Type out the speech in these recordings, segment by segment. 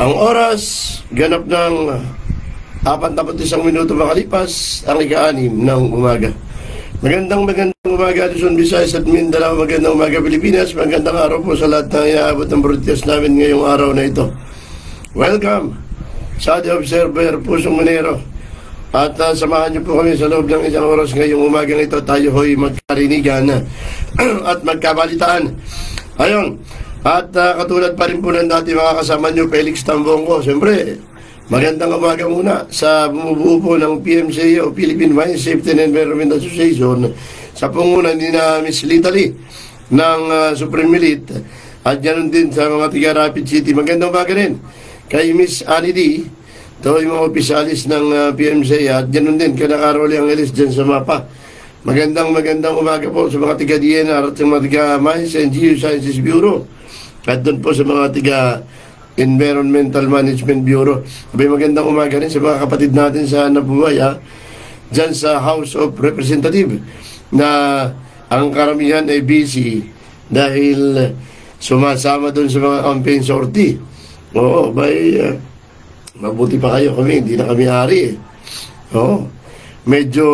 Ang oras, ganap ng 41 minuto makalipas ang ika-6 ng umaga. Magandang umaga Luzon, Visayas at Mindanao. Magandang umaga Pilipinas. Magandang araw po sa lahat na iaabot ng broadcast namin ngayong araw na ito. Welcome sa The Observer, Pusong Manero. At samahan niyo po kami sa loob ng isang oras ngayong umagang ito. Tayo ho'y magkarinigan at magkabalitaan. Ayun. At katulad pa rin po ng dati mga kasama niyo, Felix Tambongko. Siyempre, magandang umaga muna sa bumubuo po ng PMCA o Philippine Mine Safety and Environment Association sa pungunan ni na Miss Litali ng Supreme Elite. At ganoon din sa mga tiga Rapid City. Magandang umaga rin kay Miss Annie D. Ito yung mga opisyalis ng PMCA at ganoon din kanakaroli ang Elis dyan sa mapa. Magandang umaga po sa mga tiga DNR at sa mga tiga Mines and Geosciences Bureau. At doon po sa mga tiga Environmental Management Bureau. Abay, magandang umaga rin sa mga kapatid natin sa nabuhay dyan sa House of Representatives na ang karamihan ay busy dahil sumasama doon sa mga campaign sortie. Oo, mabuti pa kayo kami, hindi na kami hari eh. Oo, medyo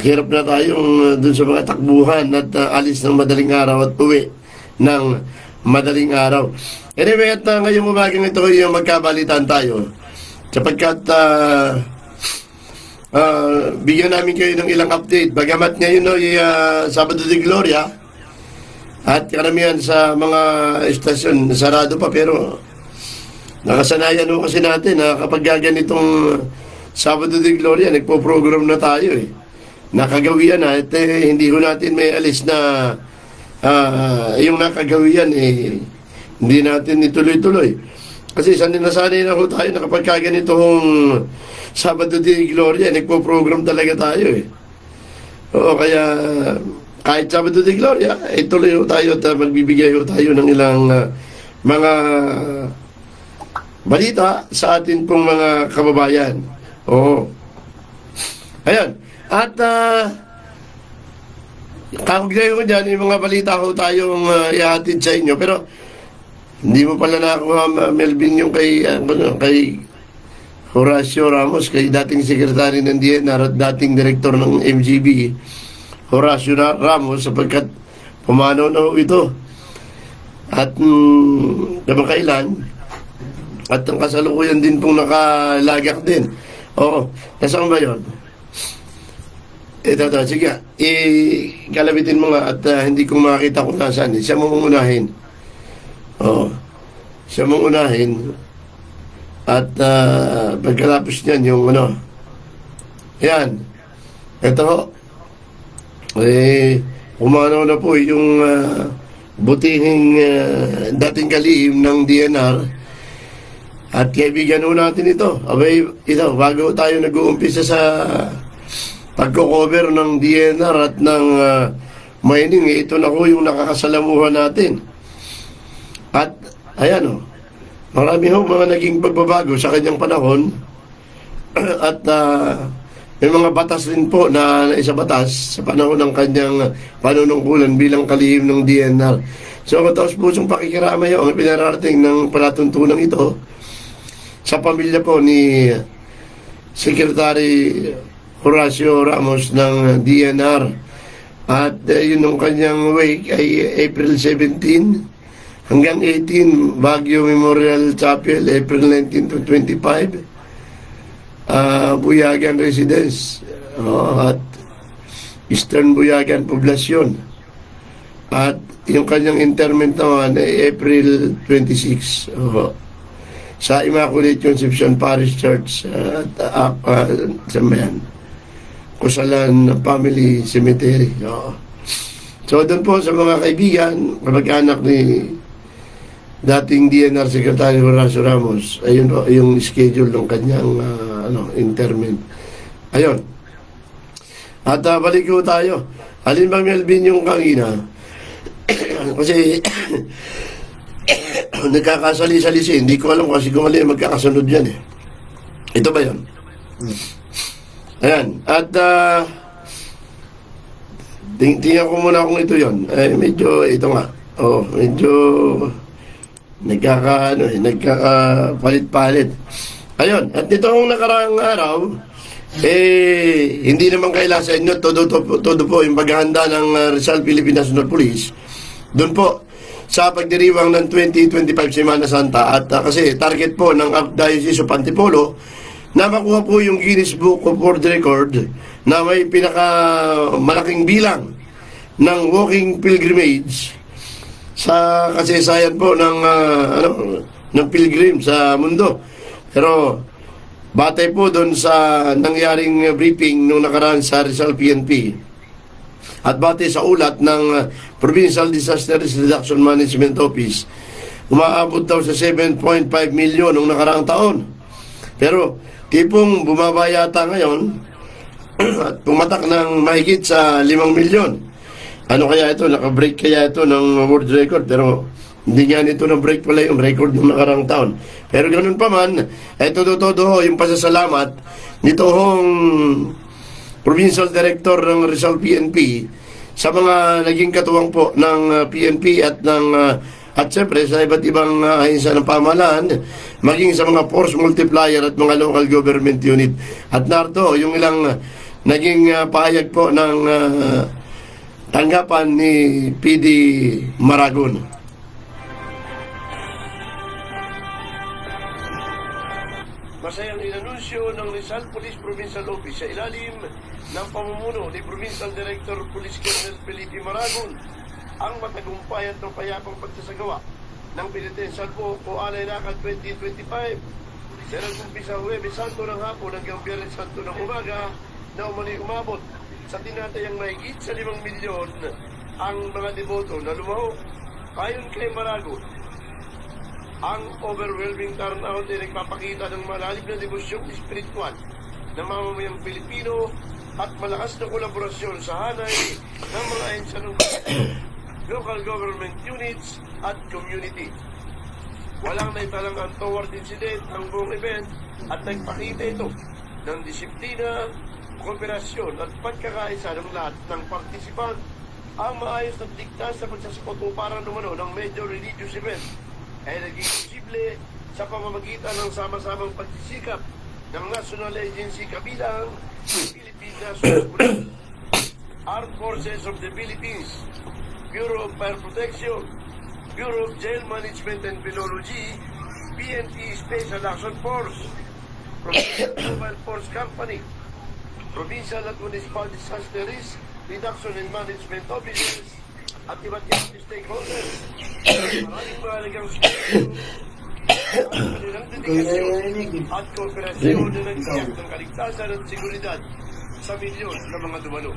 hirap na tayong doon sa mga takbuhan at alis ng madaling araw at uwi ng madaling araw. Anyway, at ngayong umagang ito yung magkabalitan tayo sapagkat bigyan namin kayo ng ilang update. Bagamat ngayon Sabado de Gloria at karamihan sa mga estasyon sarado pa, pero nakasanayan kasi natin na kapag ganitong Sabado de Gloria nagpo-program na tayo nakagawian na at hindi ho natin may alis na yung nakagawian hindi natin ituloy-tuloy. Kasi sanay na ho tayo na kapag ganitong Sabado de Gloria nagpo-program talaga tayo Oo, kaya kahit Sabado de Gloria tuloy ho tayo at magbibigay ho tayo ng ilang mga balita sa atin pong mga kababayan. Oo. Ayan. At kakugnay ko dyan, yung mga balita ko tayong ihatid sa inyo. Pero hindi mo pala nakuha, Melvin, yung kay Horacio Ramos, kay dating sekretary ng DNR at dating direktor ng MGB, Horacio Ramos, sapagkat pumanaw na ito. At kamakailan, at ang kasalukuyan din pong nakalagak din. Oo, nasaan ba yun? Ito, sige. Kalabitin mo nga at hindi ko makakita kung nasaan. Siya mong unahin. Oo. Siya mong unahin. At pagkalapos niyan, yung yan. Ito, umanaw na po yung butihing dating kalihim ng DNR. At kaibigan ho natin ito. Abay, ito, bago tayo nag-uumpisa sa pagko-cover ng DNR at ng mining, ito na ho yung nakakasalamuhan natin. At, ayan marami ho mga naging pagbabago sa kanyang panahon. At may mga batas rin po na isa batas sa panahon ng kanyang panunungkulan bilang kalihim ng DNR. So, mataos pusong pakikiramay ang pinararating ng palatuntunan ito sa pamilya po ni Secretary Horacio Ramos ng DNR. At yun ang kanyang wake ay April 17 hanggang 18, Baguio Memorial Chapel, April 19 to 25, Buyagan Residence at Eastern Buyagan Poblasyon. At yung kanyang interment naman ay April 26 sa Immaculate Conception Parish Church sa Kusalan Family Cemetery. So doon po sa mga kaibigan, kamag-anak ni dating DNR Secretary Horacio Ramos, ayun po yung schedule ng kanyang interment. Ayun. At balik ko tayo. Alin ba, Melvin, yung kangina? Kasi nagkakasali-salisi. Hindi ko alam kasi kung alin magkakasunod yan Ito ba yun? Ayan. At tingnan ko muna kung ito yon. Medyo ito nga. Medyo nagkakapalit-palit. Ayun, at nitong nakaraang araw, hindi naman kaila sa inyo, todo po yung paghahanda ng Rizal Philippine National Police. Doon po, sa pagdiriwang ng 2025 Semana Santa, at kasi target po ng Archdiocese of Antipolo, na makuha po yung Guinness Book of World Record na may pinakamalaking bilang ng walking pilgrimage sa kasaysayan po ng pilgrim sa mundo. Pero batay po doon sa nangyaring briefing nung nakaraan sa Rizal PNP at batay sa ulat ng Provincial Disaster Risk Reduction Management Office, umaabot daw sa 7.5 million nung nakaraang taon. Pero tipong bumaba yata ngayon at pumatak ng mahigit sa 5 milyon. Ano kaya ito? Naka-break kaya ito ng world record? Pero hindi nga nito na-break pala yung record ng nakarang taon. Pero ganun pa man, ito todo yung pasasalamat nito hong Provincial Director ng Rizal PNP sa mga naging katuwang po ng PNP at siyempre sa iba't ibang ahensya ng pamahalaan, maging sa mga force multiplier at mga local government unit. At narito yung ilang naging pahayag po ng tanggapan ni PD Maragon. Masayang inanunsyo ng Rizal Police Provincial Office sa ilalim ng pamumuno ni Provincial Director Police Colonel Felipe Maragon ang matagumpay at payapang pagsasagawa ng Penitential po o Alay Lakad 2025 na nag-umpisa Huwebes Santo ng hapon hanggang Biyernes Santo ng umaga na umabot sa tinatayang mahigit sa 5 milyon ang mga deboto na lumahok. Ayon kay Maragon, ang overwhelming turnout ay nagpapakita ng malalim na devosyong espiritual ng mamamayang Pilipino at malakas na kolaborasyon sa hanay ng mga ahensya ng local government units at community. Walang naitalang untoward incident ang buong event at nagpakita ito ng disiplina, kooperasyon at pagkakaisa ng lahat ng participant. Ang maayos at ligtas sa pagsasapot para lumano ng major religious event ay naging posible sa pamamagitan ng sama-samang pagsisikap ng National Agency kabilang Philippine National Police, Armed Forces of the Philippines, Bureau of Fire Protection, Bureau of Jail Management and Penology, PNP Special Action Force, Provincial Mobile Force Company, Provincial at Municipal Disaster Risk Reduction and Management Officers, at iba't ibang stakeholders. Maraming mahalagang sponsor ang kanilang dedikasyon at kooperasyon na nagsiyak ng kaligtasan at seguridad sa milyon na mga dumalo.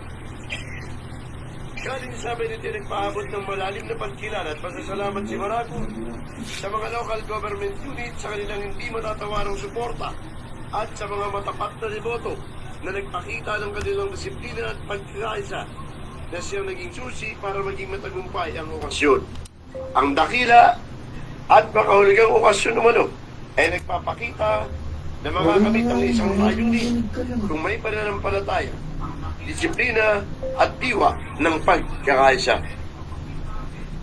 Galing sa amin ito nagpaabot ng malalim na pagkilala at pasasalamat si Maragon sa mga local government unit sa kanilang hindi matatawarang suporta at sa mga matapat na deboto na nagpakita ng kanilang disiplina at pagkakaisa na siyang naging susi para maging matagumpay ang okasyon. Ang dakila at makahulugang okasyon umano ay nagpapakita na makakamit ang isang layunin kung may pananampalataya, disiplina at diwa ng pagkakaisa.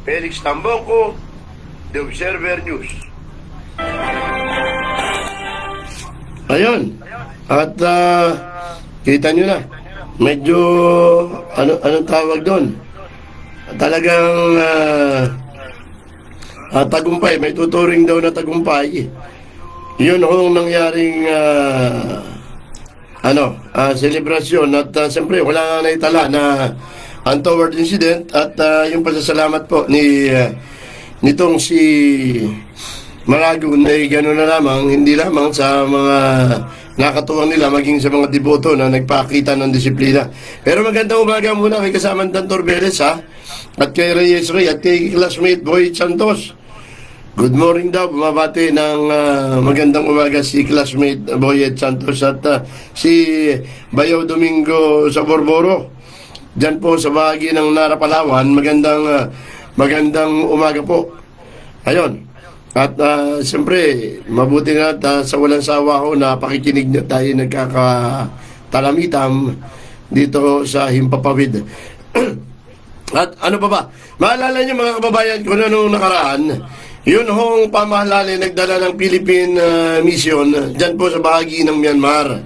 Felix Tambongco, The Observer News. Ayun. At kita nyo na, medyo anong tawag doon? Talagang tagumpay, may tuturing daw na tagumpay. Yun ang nangyaring selebrasyon at siyempre wala nga naitala na untoward incident at yung pasasalamat po nitong si Maragon ay gano'n na lamang, hindi lamang sa mga nakatuwang nila maging sa mga deboto na nagpakita ng disiplina. Pero magandang umaga muna kay kasamang Dan Torbeles at kay Reyes Ray at kay classmate Boy Santos. Good morning daw, bumabati ng magandang umaga si classmate Boyet Santos at si Bayaw Domingo sa Borboro. Diyan po sa bahagi ng Nara, Palawan, magandang umaga po. Ayun. At siyempre, mabuti na sa walang sawa ko na pakikinig na tayo nagkakatalamitam dito sa Himpapawid. At ano pa ba? Maalala niyo mga kababayan ko na nung nakaraan, Yun hong pamahalaan ay nagdala ng Philippine mission dyan po sa bahagi ng Myanmar.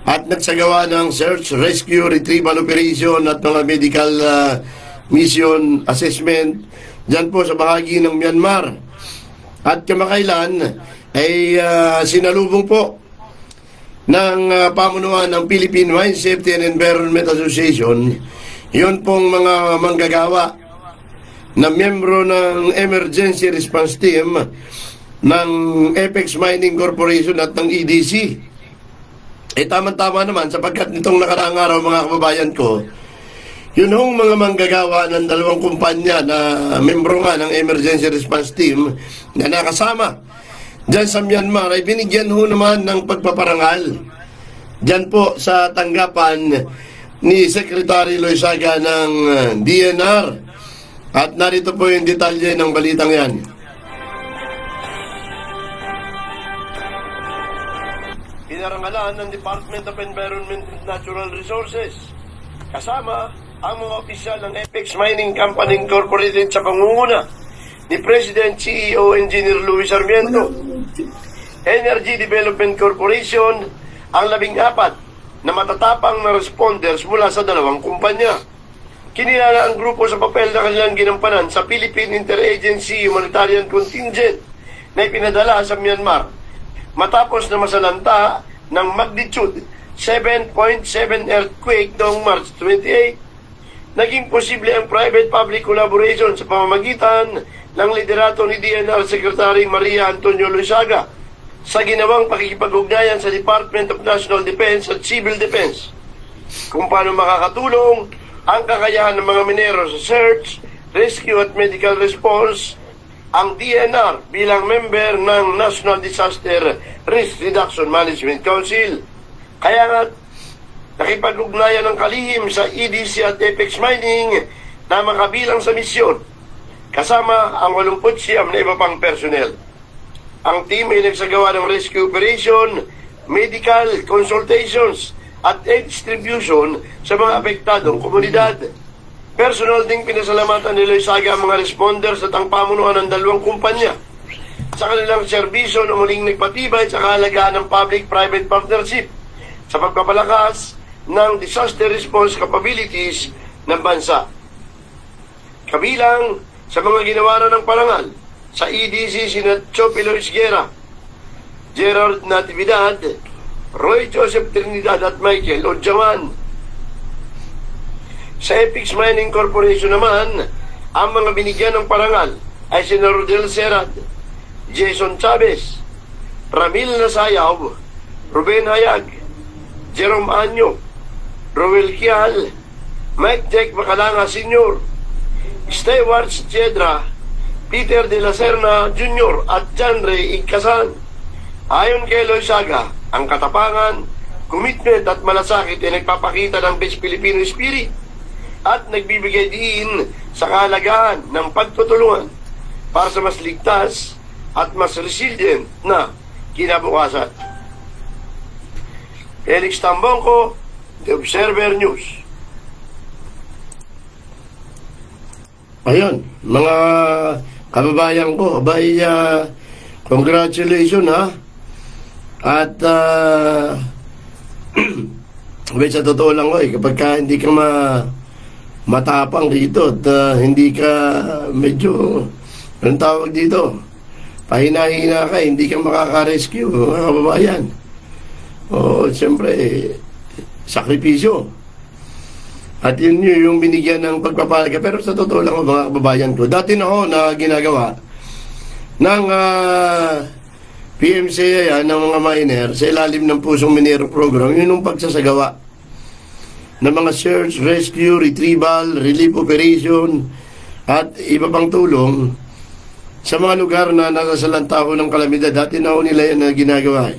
At nagsagawa ng search, rescue, retrieval operation at mga medical mission assessment dyan po sa bahagi ng Myanmar. At kamakailan ay sinalubong po ng pamunuan ng Philippine Mine Safety and Environment Association, yun pong mga manggagawa na miyembro ng Emergency Response Team ng Apex Mining Corporation at ng EDC. Tama-tama naman sapagkat nitong nakaraang araw mga kababayan ko, yun hong mga manggagawa ng dalawang kumpanya na miyembro nga ng Emergency Response Team na nakasama dyan sa Myanmar ay binigyan ho naman ng pagpaparangal dyan po sa tanggapan ni Secretary Loizaga ng DNR. At narito po yung detalye ng balitang yan. Pinarangalan ng Department of Environment and Natural Resources kasama ang mga opisyal ng Apex Mining Company Incorporated sa pangunguna ni President CEO Engineer Luis Sarmiento. Energy Development Corporation ang 14 na matatapang na responders mula sa dalawang kumpanya. Kinilala ang grupo sa papel na kanilang ginampanan sa Philippine Interagency Humanitarian Contingent na ipinadala sa Myanmar matapos na masalanta ng magnitude 7.7 earthquake noong March 28. Naging posible ang private-public collaboration sa pamamagitan ng liderato ni DNR Secretary Maria Antonio Loizaga sa ginawang pakikipag-ugnayan sa Department of National Defense at Civil Defense kung paano makakatulong ang kakayahan ng mga minero sa search, rescue at medical response. Ang DNR bilang member ng National Disaster Risk Reduction Management Council. Kaya nga nakipag-ugnayan ng kalihim sa EDC at Apex Mining na makabilang sa misyon kasama ang 89 na iba pang personnel. Ang team ay nagsagawa ng rescue operation, medical consultations at aid distribution sa mga apektadong komunidad. Personal ding pinasalamatan ni Loizaga ang mga responders at ang pamunuan ng dalawang kumpanya sa kanilang serbisyo na muling nagpatibay sa kahalagahan ng public-private partnership sa pagpapalakas ng disaster response capabilities ng bansa. Kabilang sa mga ginawa ng parangal sa EDC sina Chopilo Isguera, Gerard Natividad, Roy Joseph Trinidad at Michael Odjaman. Sa Apex Mining Corporation naman, ang mga binigyan ng parangal ay sina Rodel Serad, Jason Chavez, Ramil Nasayaw, Ruben Hayag, Jerome Anyo, Roel Kial, Mike Jack Macalanga Sr., Stewart Chedra, Peter de la Serna Jr. at John Ray Igkasan. Ayon kay Loizaga, ang katapangan, commitment at malasakit ay nagpapakita ng best Filipino spirit at nagbibigay din sa kahalagahan ng pagtutulungan para sa mas ligtas at mas resilient na kinabukasan. Felix Tambongco, The Observer News. Ayun, mga kababayan ko, congratulations ha. At sa totoo lang ko kapag ka hindi ka matapang dito at hindi ka medyo, anong tawag dito, pahina-hina ka, hindi ka makaka-rescue, mga kababayan. O, siyempre, sakripisyo. At yun yung binigyan ng pagpapalaga. Pero sa totoo lang mga kababayan ko, dati na ako na ginagawa ng PMCA ng mga miner sa ilalim ng Pusong Minero Program, yun yung pagsasagawa ng mga search, rescue, retrieval, relief operation at iba pang tulong sa mga lugar na nasasalanta ko ng kalamidad. Dati na ako nila yan na ginagawa.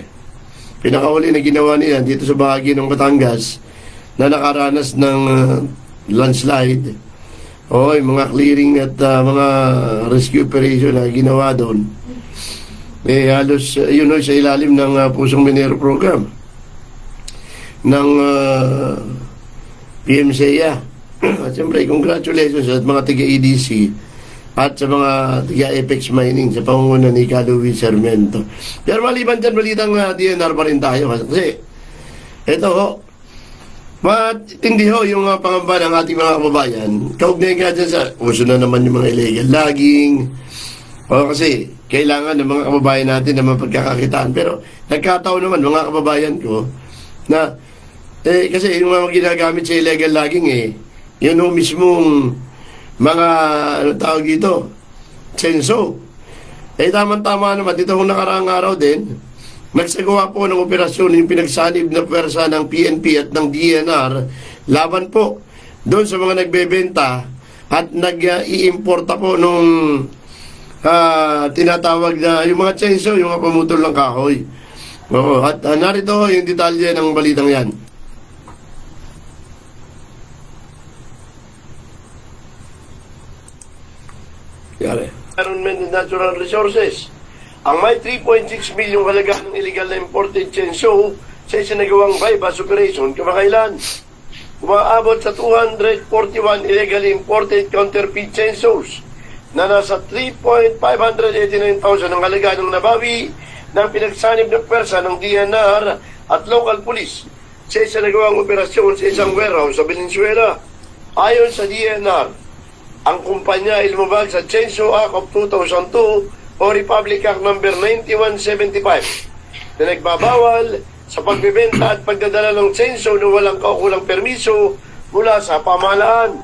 Pinakauli na ginawa nila dito sa bahagi ng Batangas na nakaranas ng landslide o mga clearing at mga rescue operation na ginawa doon. Halos yun sa ilalim ng Pusong Minero Program ng PMCA. At siyempre, congratulations at mga taga-EDC at sa mga Apex Mining sa pangunguna ni Luis Sarmiento. Pero maliban dyan, balitang DNR pa rin tayo kasi ito ho, matindi ho yung pangamba ng ating mga kababayan. Kaugnay nga dyan sa uso na naman yung mga illegal logging. Kasi kailangan ng mga kababayan natin na mapagkakakitaan. Pero nagkataon naman mga kababayan ko na kasi yung mga ginagamit sa illegal logging yun ho mismong mga tawag dito, censo. Tama-tama naman, dito kung nakaraang araw din, nagsagawa po ng operasyon yung pinagsanib na pwersa ng PNP at ng DNR laban po doon sa mga nagbebenta at nag-iimporta po nung tinatawag na yung mga censo, yung mga pamutol ng kahoy. Oo, at narito yung detalye ng balitang yan. Environment and Natural Resources ang may 3.6 milyong halaga ng illegal na imported censo sa isinagawang bypass operation kamakailan. Umaabot sa 241 illegally imported counterfeit censos na nasa 3.589,000 ang halaga ng nabawi ng pinagsanib ng pwersa ng DNR at local police sa isinagawang operasyon sa isang warehouse sa Valenzuela. Ayon sa DNR, ang kumpanya ay lumabag sa Censo Act of 2002 o Republic Act No. 9175 na nagbabawal sa pagbebenta at pagdadala ng censo na walang kaukulang permiso mula sa pamahalaan.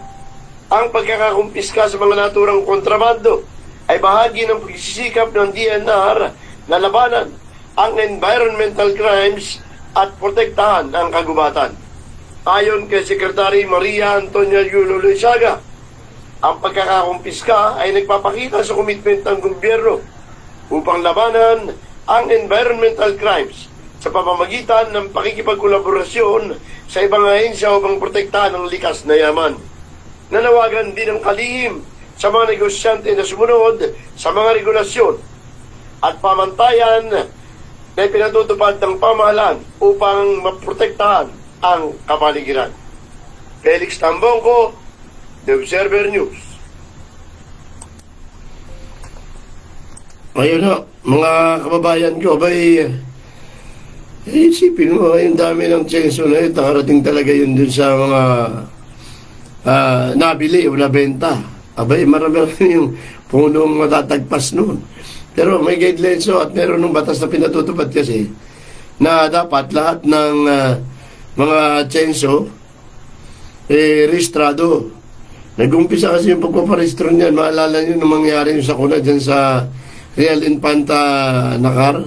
Ang pagkakakumpiska sa mga naturang kontrabando ay bahagi ng pagsisikap ng DNR na labanan ang environmental crimes at protektahan ang kagubatan. Ayon kay Secretary Maria Antonia Yulo Loizaga, ang pagkakakumpiska ay nagpapakita sa komitment ng gobyerno upang labanan ang environmental crimes sa pamamagitan ng pakikipagkolaborasyon sa ibang ahensya upang protektahan ang likas na yaman. Nanawagan din ang kalihim sa mga negosyante na sumunod sa mga regulasyon at pamantayan na pinatutupad ng pamahalaan upang maprotektahan ang kapaligiran. Felix Tambongco, The Observer News. Ayun ho, mga kababayan ko, isipin mo, yung dami ng censo na yun, nakarating talaga yun dun sa mga nabili o nabenta. Marami yung punong matatagpas nun. Pero may guidelines at meron ng batas na pinatutupad kasi na dapat lahat ng mga censo rehistrado. Nag-umpisa kasi yung pagpaparehistro niyan. Maalala nyo nung mangyari yung sakuna dyan sa Real Infanta Nakar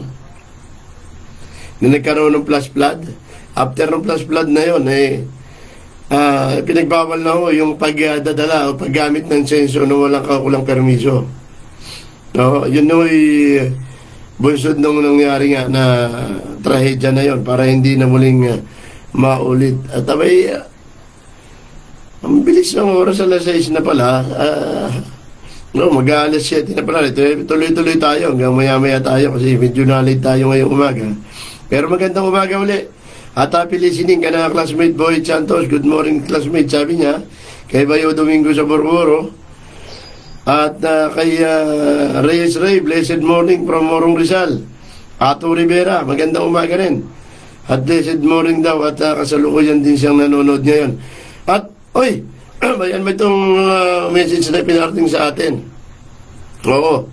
na nagkaroon ng flash flood. After ng flash flood na yun pinagbawal na ho yung pagdadala o paggamit ng censo na walang kaukulang permiso. Yun bunsod nung nangyari nga na trahedya na yun para hindi na muling maulit. At ang bilis ng oras, alas 6 na pala. Mag-aalas 7 na pala. Tuloy-tuloy tayo hanggang maya-maya tayo kasi medyo na-late tayo ngayong umaga. Pero magandang umaga uli. At happy listening ka na classmate Boy Santos. Good morning classmate, sabi niya. Kay Bayo Domingo sa Borboro. At kay Reyes Ray, blessed morning from Morong Rizal. Ato Rivera, magandang umaga rin. At blessed morning daw at kasalukuyan din siyang nanonood ngayon. At bayan ba itong message na pinarating sa atin? Oo.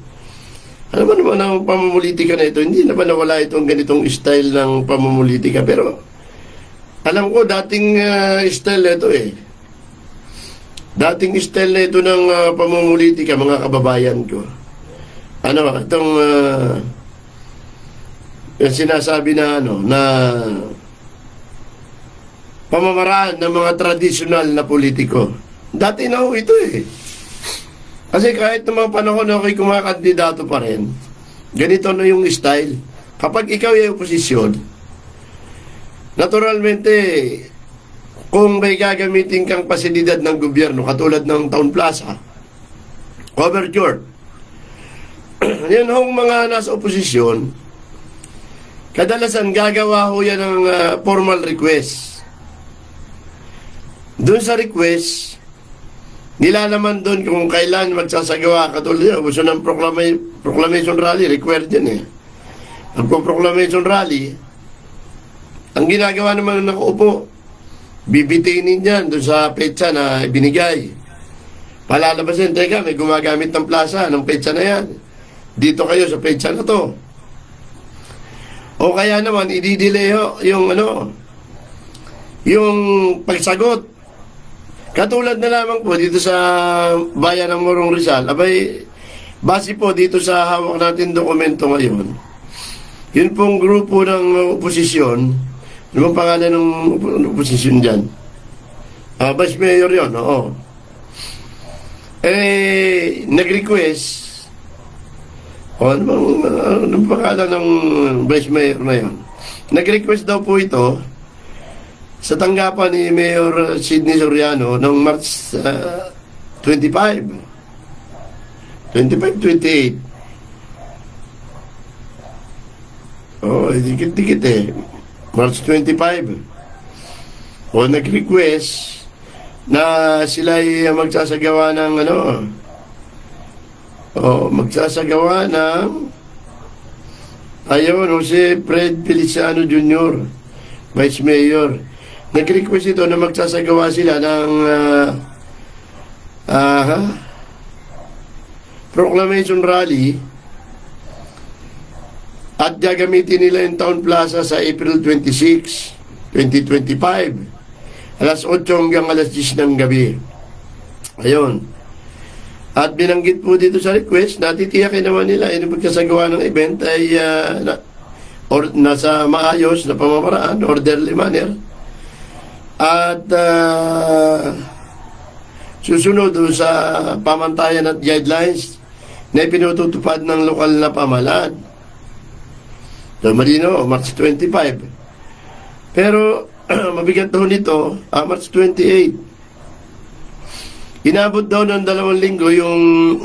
Ano ba naman ang pamumulitika na ito? Hindi na ba nawala itong ganitong style ng pamumulitika? Pero alam ko dating style na ito Dating style na ito ng pamumulitika, mga kababayan ko. Itong sinasabi na na pamamaraan ng mga tradisyonal na politiko. Dati na ito Kasi kahit ng mga panahon na ako'y kumakandidato pa rin, ganito na yung style. Kapag ikaw ay oposisyon, naturalmente, kung may gagamitin kang pasilidad ng gobyerno, katulad ng Town Plaza, overture, yan hong mga nasa oposisyon, kadalasan gagawa ho yan ng formal request. Doon sa request, nilalaman doon kung kailan magsasagawa. Katulad yun, gusto ng proclamation rally, required yun eh. Ang proclamation rally, ang ginagawa naman ng nakaupo, bibitinin yan doon sa petsa na binigay. Palalabasin, teka, may gumagamit ng plaza ng petsa na yan. Dito kayo sa petsa na to. O kaya naman, i-delay yung yung pagsagot. Katulad na lamang po dito sa bayan ng Morong Rizal, abay, base po dito sa hawak natin dokumento ngayon, yun pong grupo ng oposisyon, ano bang pangalan ng oposisyon dyan? Vice Mayor yun, oo. Nag-request, ano bang pangalan ng Vice Mayor na yun? Nag-request daw po ito sa tanggapan ni Mayor Sidney Soriano noong March 28. Dikit-dikit eh. March 25. Nag-request na sila ay magsasagawa ng magsasagawa ng Jose Fred Feliciano Jr., Vice Mayor. Nag-request ito na magsasagawa sila ng proclamation rally at gagamitin nila yung Town Plaza sa April 26, 2025, alas 8 hanggang alas 10 ng gabi. Ayun. At binanggit po dito sa request, natitiyakin naman nila yung pagkasagawa ng event ay nasa maayos na pamamaraan, orderly manner, at susunod sa pamantayan at guidelines na pinututupad ng lokal na pamahalaan. So, Marino, March 25. Pero, mabigat daw nito, March 28. Inabot daw ng 2 linggo,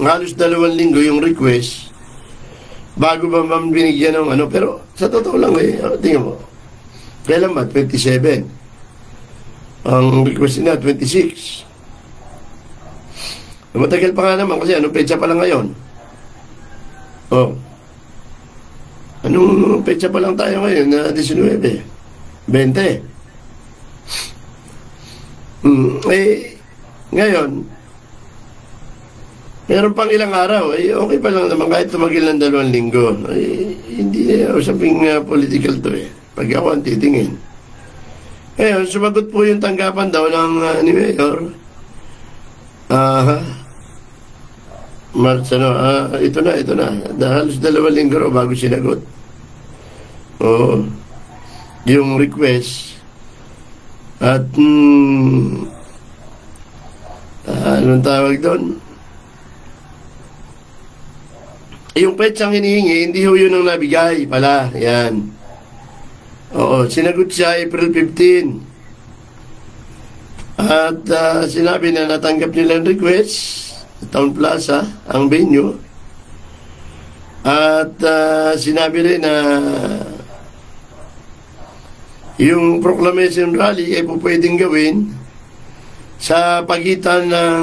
halos 2 linggo yung request, bago ba binigyan ng pero sa totoo lang tingnan mo, kailan ba? 27. Ang request niya, 26. Matagal pa nga naman kasi anong petsa pa lang ngayon? Anong petsa pa lang tayo ngayon na 19? 20. Ngayon, meron pang ilang araw, okay pa lang naman kahit tumagil ng 2 linggo. Hindi usaping political to pag ako ang titingin. Sumagot po yung tanggapan daw ng ni Mayor. March, ito na. Halos 2 linggo bago sinagot. Yung request. At, anong tawag doon? Yung petsang hinihingi, hindi ho yun ang nabigay pala. Yan. Sinagot siya April 15. At sinabi na natanggap nila ang request sa Town Plaza, ang venue. At sinabi rin na yung proclamation rally ay pwedeng gawin sa pagitan ng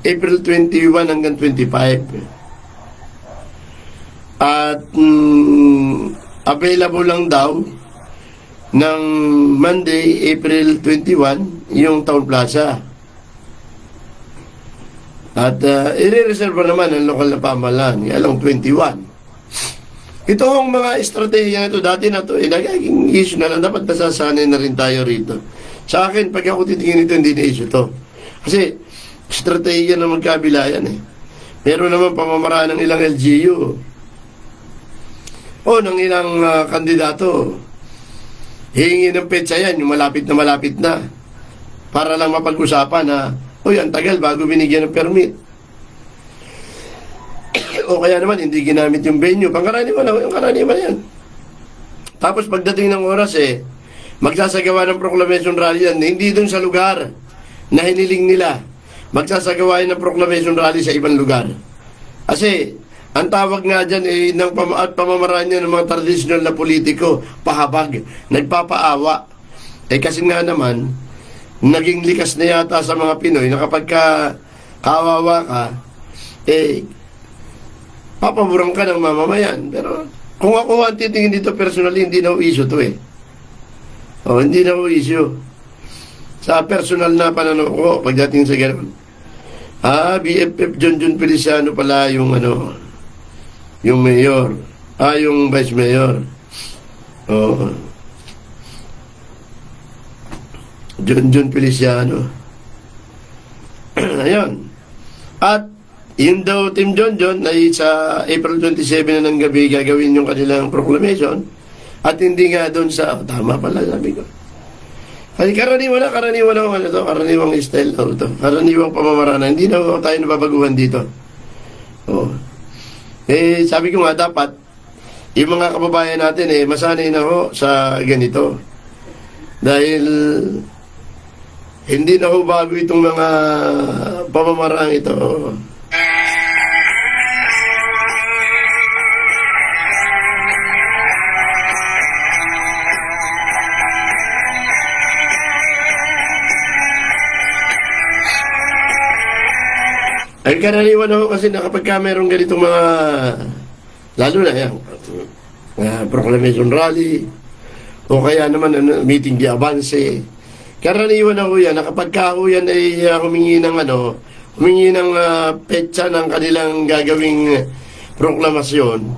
April 21 hanggang 25. At available lang daw ng Monday, April 21, yung Town Plaza. At i-reserve naman ang lokal na pamahalaan, alang 21. Ito ang mga estratehiya ito, dati na ito, nagiging issue na lang, dapat nasasanay na rin tayo rito. Sa akin, pag ako titingin ito, hindi na issue to. Kasi, estratehiya na magkabila yan Meron naman pamamaraan ng ilang LGU. Ng ilang kandidato. Hihingi ng petsa yan, yung malapit na. Para lang mapag-usapan na, ang tagal bago binigyan ng permit. O kaya naman, hindi ginamit yung venue. Yung karaniwan yan. Tapos pagdating ng oras magsasagawa ng proclamation rally yan, hindi dun sa lugar na hiniling nila. Magsasagawa ng proclamation rally sa ibang lugar. Kasi, ang tawag nga dyan ng pamamaraan niya ng mga traditional na politiko, pahabag, nagpapaawa. Kasi nga naman, naging likas na yata sa mga Pinoy na kapag kawawa ka, papaboran ka ng mamamayan. Pero kung ako ang titingin dito personally, hindi na issue to hindi na issue. Sa personal na pananaw ko, pagdating sa gano'n, BFF John Feliciano pala yung yung mayor, yung vice mayor. John Feliciano. Ayun. At yun daw, Team John ay sa April 27 na ng gabi gagawin yung kanilang proclamation. At hindi nga doon sa, tama pala sabi ko. Kasi karaniwang karaniwang style to. Karaniwang pamamarana. Hindi na tayo nababaguhan dito. Sabi ko nga dapat, yung mga kababayan natin masanay na sa ganito. Dahil hindi na bago itong mga pamamaraan ito. Ay karaniwan kasi na kapag merong ganitong mga, lalo na yan, proclamation rally, o kaya naman meeting di avance, karaniwan yan na kapag yan ay humingi ng petsa ng kanilang gagawing proklamasyon,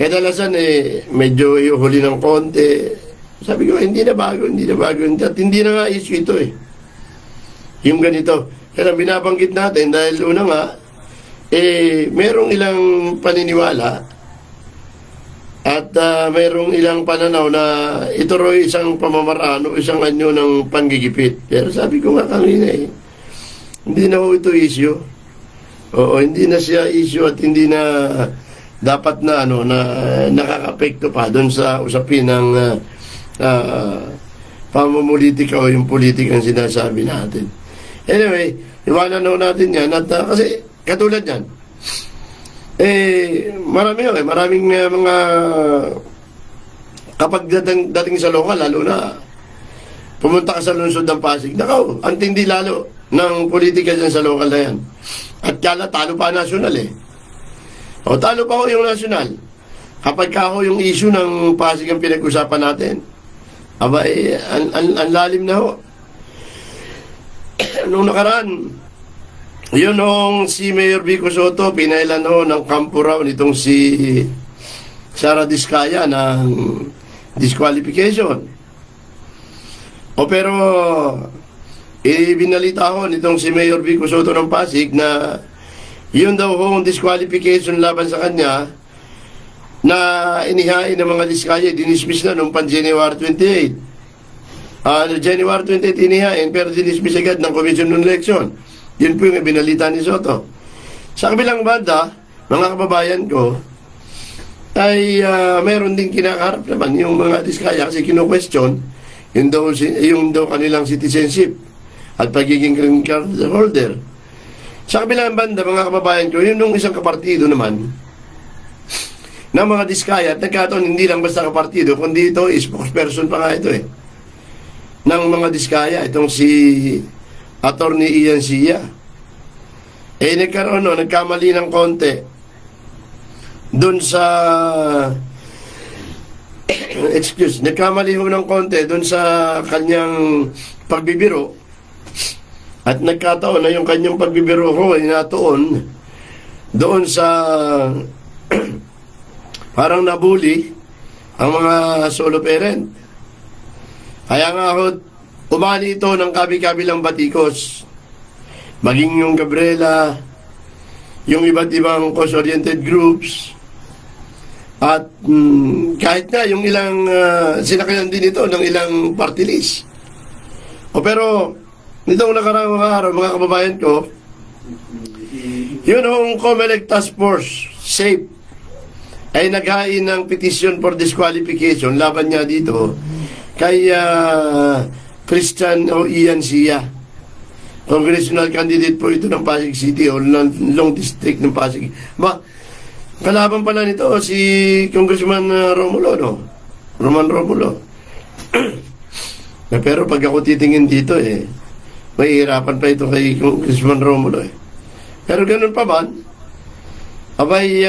kadalasan medyo ihuli ng konti. Sabi ko, hindi na bago, at hindi na nga issue ito yung ganito. Kaya binabanggit natin dahil una nga, merong ilang paniniwala at merong ilang pananaw na ito ro'y isang pamamaraan o isang anyo ng panggigipit. Pero sabi ko nga kanina hindi na ito issue. Hindi na siya issue at hindi na dapat na na nakakapekto pa doon sa usapin ng pamumulitika o yung politika ang sinasabi natin. Anyway, iwanan natin yan at kasi katulad yan, maraming mga kapag dating sa lokal, lalo na pumunta ka sa lungsod ng Pasig, nakaw, ang tindi lalo ng politika dyan sa lokal na yan. At kala talo pa nasyonal talo pa yung nasyonal. Kapag yung issue ng Pasig ang pinag-usapan natin, ang lalim na nung nakaraan, yun si Mayor Vico Soto, pinailan ng kampo raw nitong si Sara Diskaya ng disqualification. Pero ibinalita nitong si Mayor Vico Soto ng Pasig na yun daw disqualification laban sa kanya na inihain ng mga Diskaya, dinismiss na noong January 28. January 28 inihain pero dinismiss agad ng Commission on Election. Yun po yung binalita ni Soto. Sa kabilang banda, mga kababayan ko, ay meron din kinakaharap naman yung mga Diskaya kasi kino-question yung daw kanilang citizenship at pagiging green card holder. Sa kabilang banda, mga kababayan ko, yun nung isang kapartido naman ng mga Diskaya at nagkataon hindi lang basta kapartido kundi ito, spokesperson pa nga ito ng mga Diskaya, itong si Attorney Ian Sia. Nagkamali ng konti doon sa nagkamali ng konti doon sa kanyang pagbibiro at nagkataon na yung kanyang pagbibiro ay natuon doon sa parang nabuli ang mga solo parent. Kaya nga umani ito ng kabi-kabilang batikos. Maging yung Gabriela, yung iba't ibang cause-oriented groups, at kahit na yung ilang sinakayan din ito ng ilang party list. Pero nitong nakaraang mga araw, mga kababayan ko, yun COMELEC Task Force, SAFE, ay naghain ng petition for disqualification laban niya dito kay Christian Ian Sia. Congressional candidate po ito ng Pasig City o Long District ng Pasig. Kalaban pala nito si Congressman Roman Romulo. Pero pag ako titingin dito mahihirapan pa ito kay Congressman Romulo Pero ganun pa man, abay,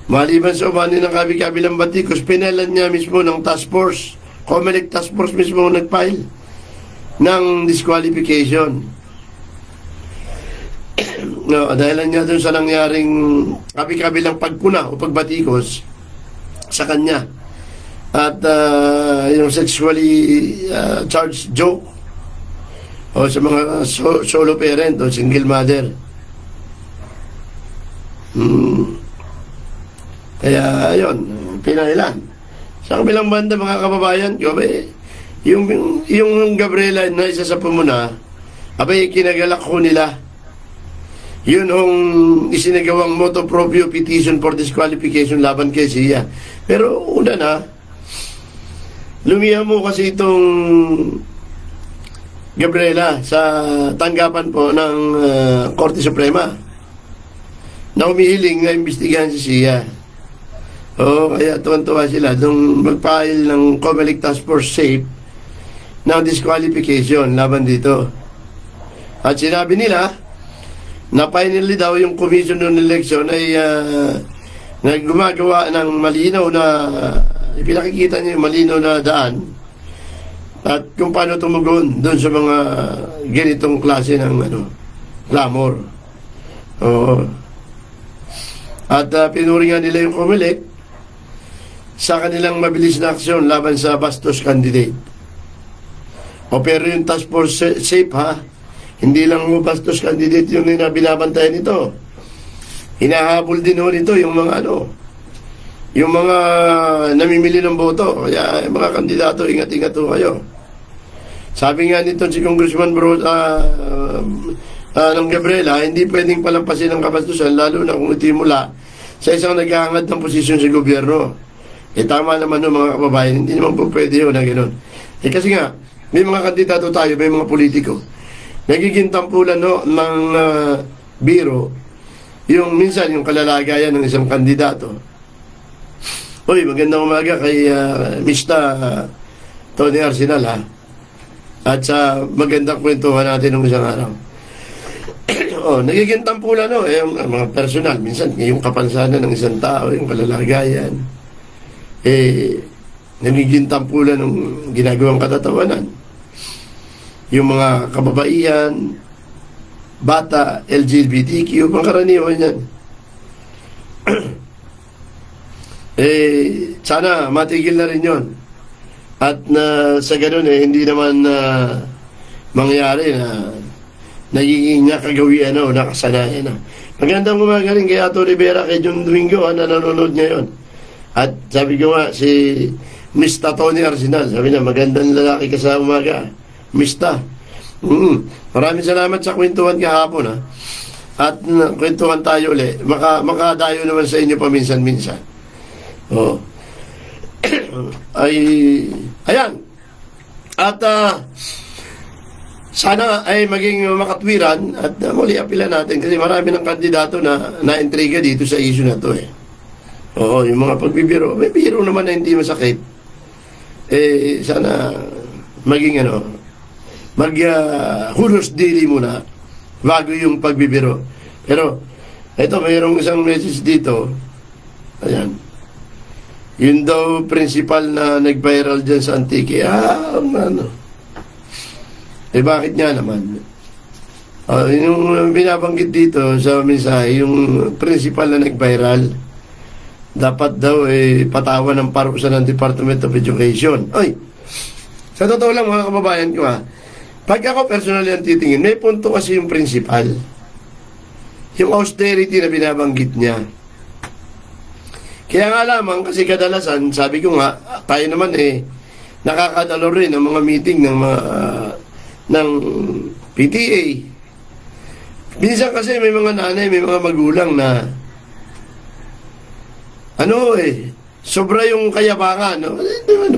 maliban sa umani ng kabi-kabilang batikos, pinalan niya mismo ng task force, COMELEC task force mismo nag-file ng disqualification. No, dahil niya dun sa nangyaring kabi-kabilang pagpuna o pagbatikos sa kanya. At yung sexually charged joke o sa mga solo parent o single mother. Kaya ayun, pinailan. Sa kabilang banda mga kababayan ko, yung Gabriela na isa sa pumuna, abay kinagalak ko nila. Yun ang isinagawang motu proprio petition for disqualification laban kay Sia. Pero una na, lumiha mo kasi itong Gabriela sa tanggapan po ng Korte Suprema na humihiling na imbestigahan si Sia. Kaya tuwan-tuwa sila nung mag-file ng COMELEC Task Force SAFE ng disqualification laban dito. At sinabi nila na finally daw yung commission ng election ay gumagawa ng malinaw na ipinakikita niya yung malinaw na daan at kung paano tumugon doon sa mga ganitong klase ng clamor. At pinuringan nila yung COMELEC sa kanilang mabilis na aksyon laban sa bastos candidate. Pero yung task force SAFE hindi lang bastos candidate yung binabantayan nito. Hinahabol din nito yung mga yung mga namimili ng boto. Kaya mga kandidato, ingat-ingat kayo. Sabi nga nito si Congressman ng Gabriela, hindi pwedeng palampasin ang kabastusan lalo na kung iti mula sa isang naghahangad ng posisyon sa gobyerno. Tama naman mga kababayan, hindi naman po pwede yun na gano'n. Kasi nga, may mga kandidato tayo, may mga politiko. Nagiging tampulan ng biro yung minsan yung kalalagayan ng isang kandidato. Magandang umaga kay Mr. Tony Arsenal at sa magandang kwentuhan natin ng isang araw. Nagiging tampulan yung mga personal, minsan yung kapansanan ng isang tao, yung kalalagayan nagiging tampulan ng ginagawang katatawanan. Yung mga kababaihan, bata, LGBTQ, pangkaraniwan yan. Sana matigil na rin yun. At sa ganun hindi naman mangyari na nagiging nakagawian o nakasanayan Magandang umaga rin kay Ato Rivera, kay John Domingo na nanonood ngayon. At sabi ko nga, si Mr. Tony Arsenal, sabi na, magandang lalaki ka sa umaga. Mista. Maraming salamat sa kwentuhan kahapon At kwentuhan tayo ulit. Makadayo naman sa inyo paminsan-minsan. Ayan. At sana ay maging makatwiran at muli apila natin kasi marami ng kandidato na naintriga dito sa issue na to yung mga pagbibiro. May biro naman na hindi masakit. Sana maging hulos dili muna bago yung pagbibiro. Pero ito, mayroong isang message dito. Ayan. Yun daw principal na nag-viral dyan sa Antique. Bakit nga naman? Yung binabanggit dito sa mensahe, yung principal na nag-viral, dapat daw patawan ng parusa ng Department of Education. Sa totoo lang mga kababayan ko pag ako personally ang titingin, may punto kasi yung principal. Yung austerity na binabanggit niya. Kaya nga lamang, kasi kadalasan, sabi ko nga, tayo naman nakakadalo rin ang mga meeting ng PTA. Minsan kasi may mga nanay, may mga magulang na sobra yung kayabangan. Ano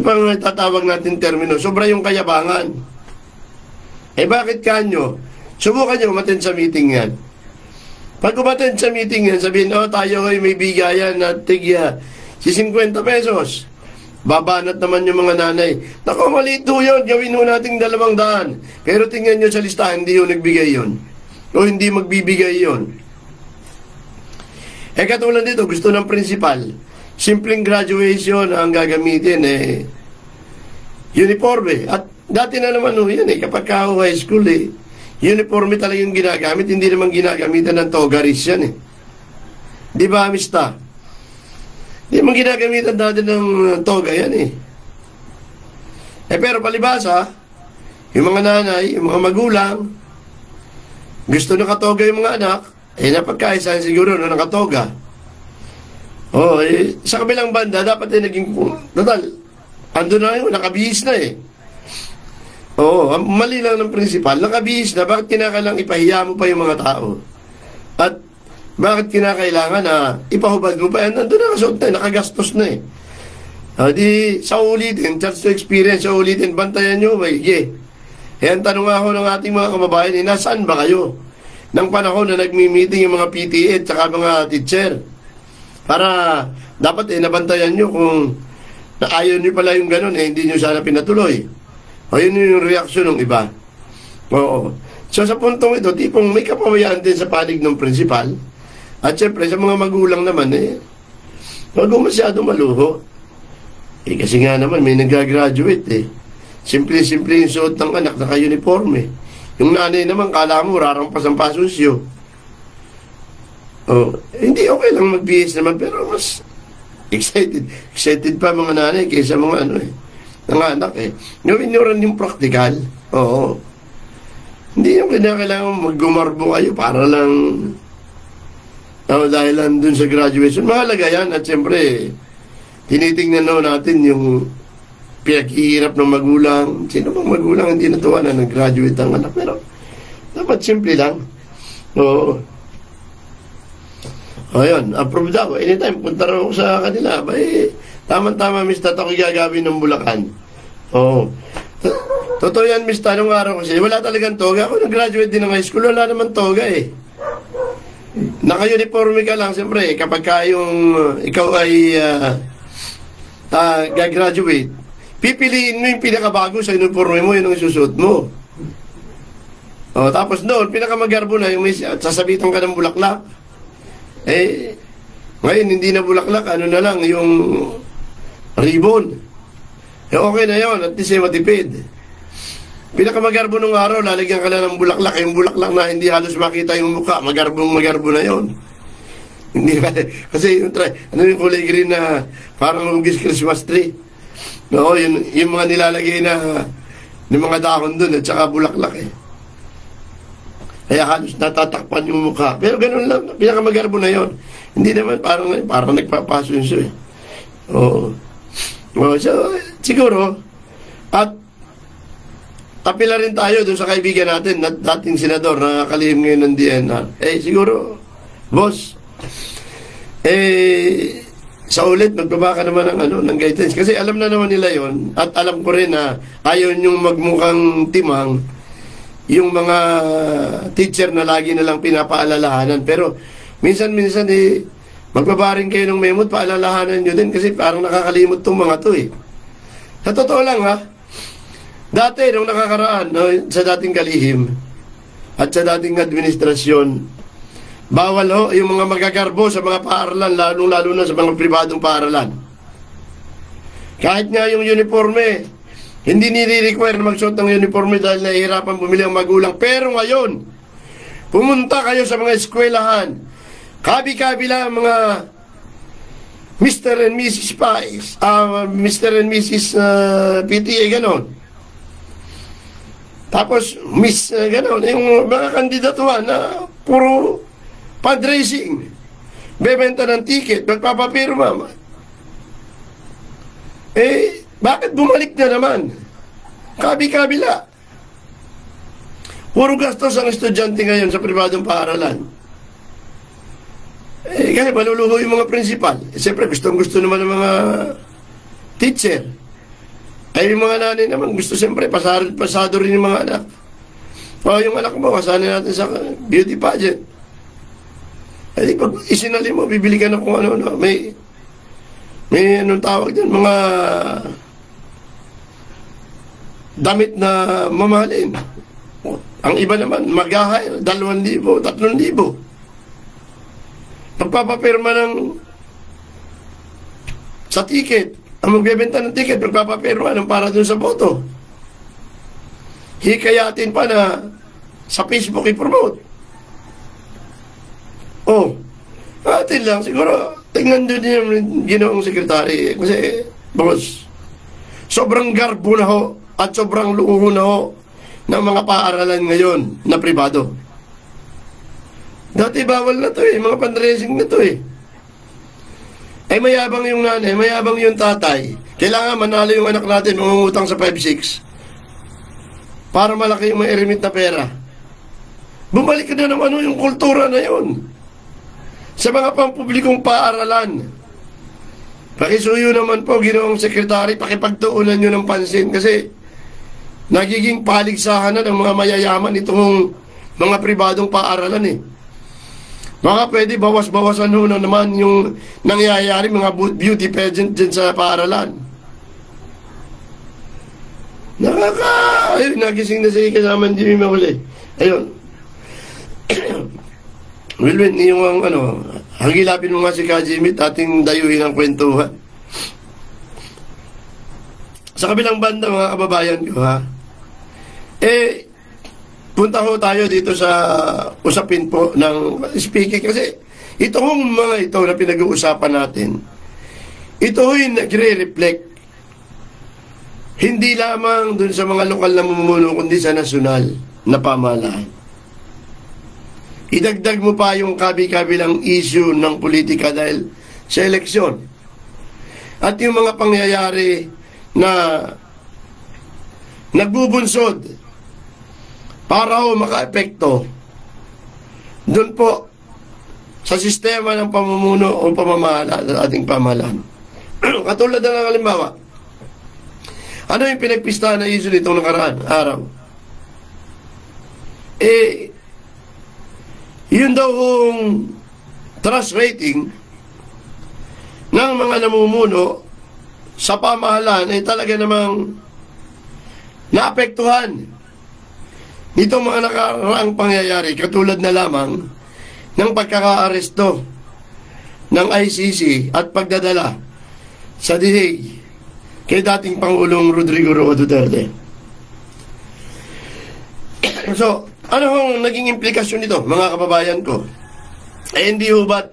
pang tatawag natin termino? Sobra yung kayabangan. Bakit kanyo? Subukan nyo umattend sa meeting yan. Pag umattend sa meeting yan, sabihin, tayo ay may bigayan na tigya si 50 pesos. babanat naman yung mga nanay. Naku, maliit ho yun, gawin ho natin 200. Pero tingnan nyo sa listahan, hindi ho nagbigay yun. O hindi magbibigay yun. Katulad dito, gusto ng principal, simpleng graduation ang gagamitin, uniforme. At dati na naman yan, kapag high school, uniforme talaga yung ginagamit, hindi naman ginagamitan ng togaris yan. Di ba, amista? Hindi naman ginagamitan dati ng toga yan pero palibasa, yung mga nanay, yung mga magulang, gusto nakatoga yung mga anak, napagkaisahan siguro na nakatoga. Sa kabilang banda, dapat naging, total, ando na yun, nakabihis na mali lang ng principal, nakabihis na, bakit kinakailangan ipahiya mo pa yung mga tao? At bakit kinakailangan na ipahubad mo pa yan? Nandun na kasuot na, nakagastos na di, sa ulitin, chance to experience, sa ulitin, bantayan nyo, ang tanong ako ng ating mga kababayan, nasaan ba kayo? Nang panahon na nagmi-meeting yung mga PTA at saka mga teacher. Para dapat nabantayan nyo kung ayaw nyo pala yung ganun, hindi nyo sana pinatuloy. Yun yung reaksyon ng iba. So sa puntong ito, tipong may kapawayaan din sa panig ng principal. At syempre sa mga magulang naman, wag masyado maluho. Kasi nga naman may nag-graduate Simple-simple yung suot ng anak, naka-uniforme. Yung nanay naman, kala mo, rarampas ang pasusyo. Hindi okay lang mag-BS naman, pero mas excited. Excited pa mga nanay kaysa mga ng anak Gawin nyo rin yung practical. Hindi yung kailangan mag-gumarbo kayo para lang dahil lang dun sa graduation. Mahalaga yan at siyempre, tinitingnan natin yung pinaghihirap ng magulang. Sino bang magulang hindi natuwa na nag-graduate ang anak? Pero dapat simple lang. Ayun, approve daw. Anytime, punta rin ako sa kanila. Tama-tama, Miss Tato, gagawin ng Bulacan. Totoo yan, Miss Tanong araw kasi wala talagang toga. Ako nag-graduate din ng high school, wala naman toga Naka-uniforme ka lang, siyempre, kapag ikaw ay gagraduate, pipiliin mo yung pinakabago sa uniforme mo, yun ang isusuot mo. Tapos noon, pinakamagarbo na yung sasabitan ka ng bulaklak. Ngayon, hindi na bulaklak, na lang, yung ribbon. Okay na yun, at least matipid. Pinakamagarbo nung araw, lalagyan ka na ng bulaklak, yung bulaklak na hindi halos makita yung mukha, magarbo na yun. Hindi ba? Kasi yung kulay green na parang lumugis Christmas tree. Yung mga nilalagay na ng mga dahon dun at saka bulaklak Kaya halos natatakpan yung mukha. Pero ganun lang, pinakamagarbo na yon. Hindi naman parang nagpapasunso So, siguro, at apila rin tayo doon sa kaibigan natin, dating senador na kalihim ngayon ng DNR. Siguro, boss, sa ulit, magbaba ka naman ng guidance. Kasi alam na naman nila yon at alam ko rin na ayaw nyong magmukhang timang yung mga teacher na lagi na lang pinapaalalahanan. Pero minsan-minsan magbaba rin kayo ng memo at paalalahanan nyo din kasi parang nakakalimot tong mga to Sa totoo lang dati nung nakakaraan sa dating kalihim at sa dating administrasyon, bawal yung mga magagarbo sa mga paaralan, lalo na sa mga pribadong paaralan. Kahit nga yung uniforme, hindi nire-require na magsuot ng uniforme dahil nahihirapan bumili ang magulang. Pero ngayon, pumunta kayo sa mga eskwelahan, kabi-kabila mga Mr. and Mrs. Pies, Mr. and Mrs. PTA, ganon. Tapos, Miss, ganon, yung mga kandidatuan na puro fundraising, bebenta ng ticket, magpapapirma. Bakit bumalik na naman? Kabi-kabila. Puro gastos ang estudyante ngayon sa pribadong paaralan. Kasi maluluho yung mga principal. Siyempre, gustong-gusto naman ng mga teacher. Yung mga nanay naman, gusto siyempre, pasado rin yung mga anak. Yung anak mo, kasanin natin sa beauty pageant. Pag isinali mo, bibili ka na kung ano. May anong tawag dyan, mga damit na mamahalin. Ang iba naman, mag-ahire, 2,000, 3,000. Pagpapapirma ng sa ticket, ang magbebenta ng ticket, pagpapapirma ng para dun sa boto. Hikayatin pa na sa Facebook i-promote. Oh, atin lang, siguro, tingnan doon yung ginawang sekretary. Kasi, boss, sobrang garbo na ho at sobrang luho na ho ng mga paaralan ngayon na pribado. Dati bawal na to eh, mga fundraising na to eh. Ay mayabang yung nanay, mayabang yung tatay. Kailangan manalo yung anak natin mangungutang sa 5-6 para malaki yung mairimit na pera. Bumalik na naman yung kultura na yun sa mga pampublikong paaralan. Pakisuyo naman po, ginawang sekretary, pakipagtuunan nyo ng pansin kasi nagiging paligsahan na ng mga mayayaman itong mga pribadong paaralan eh. Baka pwede bawas-bawasan ho na naman yung nangyayari mga beauty pageant dyan sa paaralan. Ayun, nagising na si kasama Jimmy Mahuli. Ayun. Wilwin, yung hagilapin mo nga si Ka Jimmy at ating dayuhin ang kwentuhan. Sa kabilang banda, mga kababayan ko, ha? Punta ho tayo dito sa usapin po ng speaking kasi itong mga ito na pinag-uusapan natin, ito ho'y nagre-reflect hindi lamang dun sa mga lokal na mamumuno kundi sa nasyonal na pamahalaan. Idagdag mo pa yung kabi-kabilang issue ng politika dahil sa eleksyon. At yung mga pangyayari na nagbubunsod para ho maka-epekto doon po sa sistema ng pamumuno o pamamahala ng ating pamahalaan. Katulad ng halimbawa, ano yung pinagpistahan na issue nitong nakaraan araw? Yun daw yung trust rating ng mga namumuno sa pamahalaan ay talaga namang naapektuhan nitong mga nakaraang pangyayari, katulad na lamang ng pagkaka-aresto ng ICC at pagdadala sa The Hague kay dating Pangulong Rodrigo Roa Duterte. So, ano hong naging implikasyon nito, mga kababayan ko? Hindi ho ba't